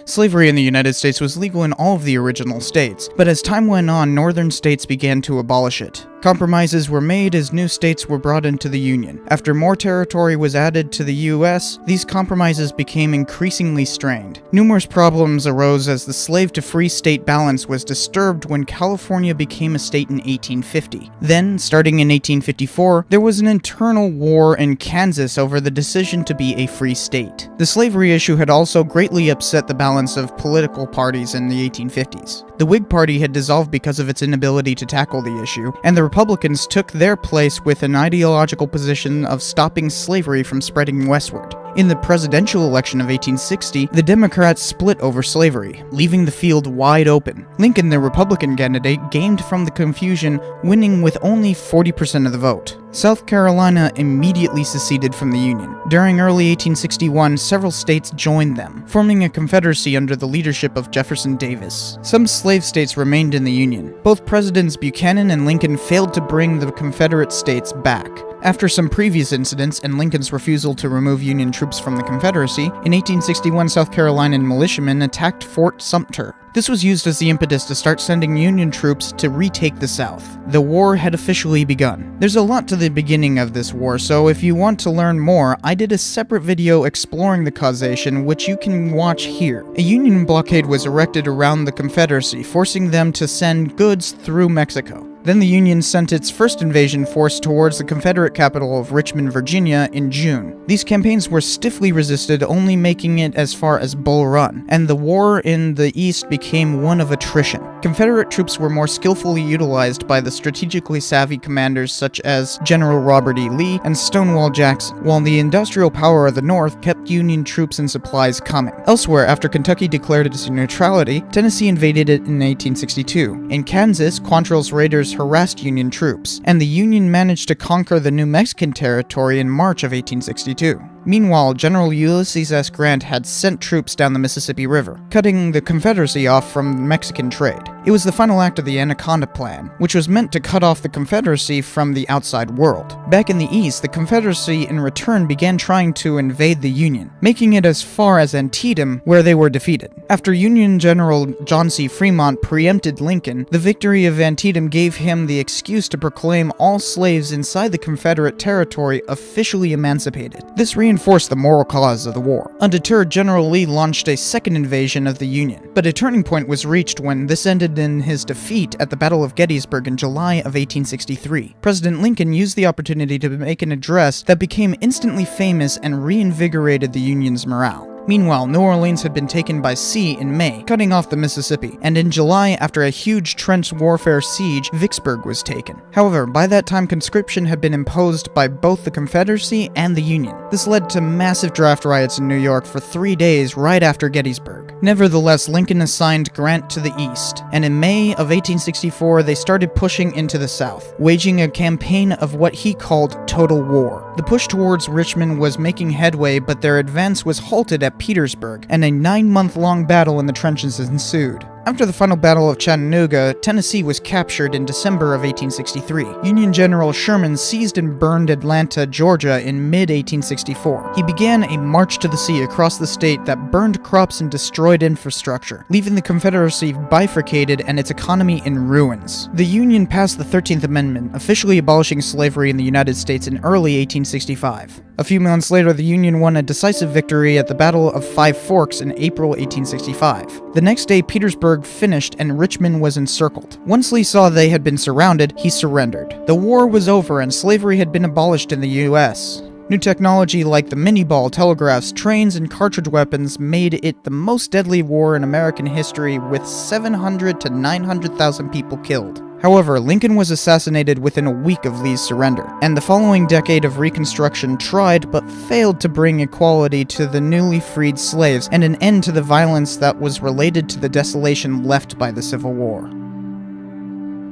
Slavery in the United States was legal in all of the original states, but as time went on, northern states began to abolish it. Compromises were made as new states were brought into the Union. After more territory was added to the U.S., these compromises became increasingly strained. Numerous problems arose as the slave-to-free state balance was disturbed when California became a state in 1850. Then, starting in 1854, there was an internal war in Kansas over the decision to be a free state. The slavery issue had also greatly upset the balance of political parties in the 1850s. The Whig Party had dissolved because of its inability to tackle the issue, and the Republicans took their place with an ideological position of stopping slavery from spreading westward. In the presidential election of 1860, the Democrats split over slavery, leaving the field wide open. Lincoln, the Republican candidate, gained from the confusion, winning with only 40% of the vote. South Carolina immediately seceded from the Union. During early 1861, several states joined them, forming a confederacy under the leadership of Jefferson Davis. Some slave states remained in the Union. Both Presidents Buchanan and Lincoln failed to bring the Confederate states back. After some previous incidents and Lincoln's refusal to remove Union troops from the Confederacy, in 1861 South Carolinian militiamen attacked Fort Sumter. This was used as the impetus to start sending Union troops to retake the South. The war had officially begun. There's a lot to the beginning of this war, so if you want to learn more, I did a separate video exploring the causation, which you can watch here. A Union blockade was erected around the Confederacy, forcing them to send goods through Mexico. Then the Union sent its first invasion force towards the Confederate capital of Richmond, Virginia in June. These campaigns were stiffly resisted, only making it as far as Bull Run, and the war in the East became one of attrition. Confederate troops were more skillfully utilized by the strategically savvy commanders such as General Robert E. Lee and Stonewall Jackson, while the industrial power of the North kept Union troops and supplies coming. Elsewhere, after Kentucky declared its neutrality, Tennessee invaded it in 1862. In Kansas, Quantrill's raiders harassed Union troops, and the Union managed to conquer the New Mexican territory in March of 1862. Meanwhile, General Ulysses S. Grant had sent troops down the Mississippi River, cutting the Confederacy off from Mexican trade. It was the final act of the Anaconda Plan, which was meant to cut off the Confederacy from the outside world. Back in the East, the Confederacy in return began trying to invade the Union, making it as far as Antietam, where they were defeated. After Union General John C. Fremont preempted Lincoln, the victory of Antietam gave him the excuse to proclaim all slaves inside the Confederate territory officially emancipated. This reinforced the moral cause of the war. Undeterred, General Lee launched a second invasion of the Union, but a turning point was reached when this ended in his defeat at the Battle of Gettysburg in July of 1863. President Lincoln used the opportunity to make an address that became instantly famous and reinvigorated the Union's morale. Meanwhile, New Orleans had been taken by sea in May, cutting off the Mississippi, and in July, after a huge trench warfare siege, Vicksburg was taken. However, by that time conscription had been imposed by both the Confederacy and the Union. This led to massive draft riots in New York for 3 days right after Gettysburg. Nevertheless, Lincoln assigned Grant to the east, and in May of 1864 they started pushing into the South, waging a campaign of what he called total war. The push towards Richmond was making headway, but their advance was halted at Petersburg, and a 9-month-long battle in the trenches ensued. After the final Battle of Chattanooga, Tennessee was captured in December of 1863. Union General Sherman seized and burned Atlanta, Georgia in mid-1864. He began a march to the sea across the state that burned crops and destroyed infrastructure, leaving the Confederacy bifurcated and its economy in ruins. The Union passed the 13th Amendment, officially abolishing slavery in the United States in early 1865. A few months later, the Union won a decisive victory at the Battle of Five Forks in April 1865. The next day, Petersburg finished and Richmond was encircled. Once Lee saw they had been surrounded, he surrendered. The war was over and slavery had been abolished in the U.S. New technology like the mini-ball, telegraphs, trains, and cartridge weapons made it the most deadly war in American history, with 700 to 900,000 people killed. However, Lincoln was assassinated within a week of Lee's surrender, and the following decade of Reconstruction tried but failed to bring equality to the newly freed slaves and an end to the violence that was related to the desolation left by the Civil War.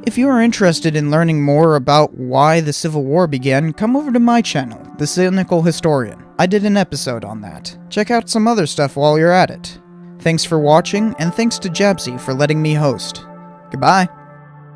If you are interested in learning more about why the Civil War began, come over to my channel, The Cynical Historian. I did an episode on that. Check out some other stuff while you're at it. Thanks for watching, and thanks to Jabzy for letting me host. Goodbye.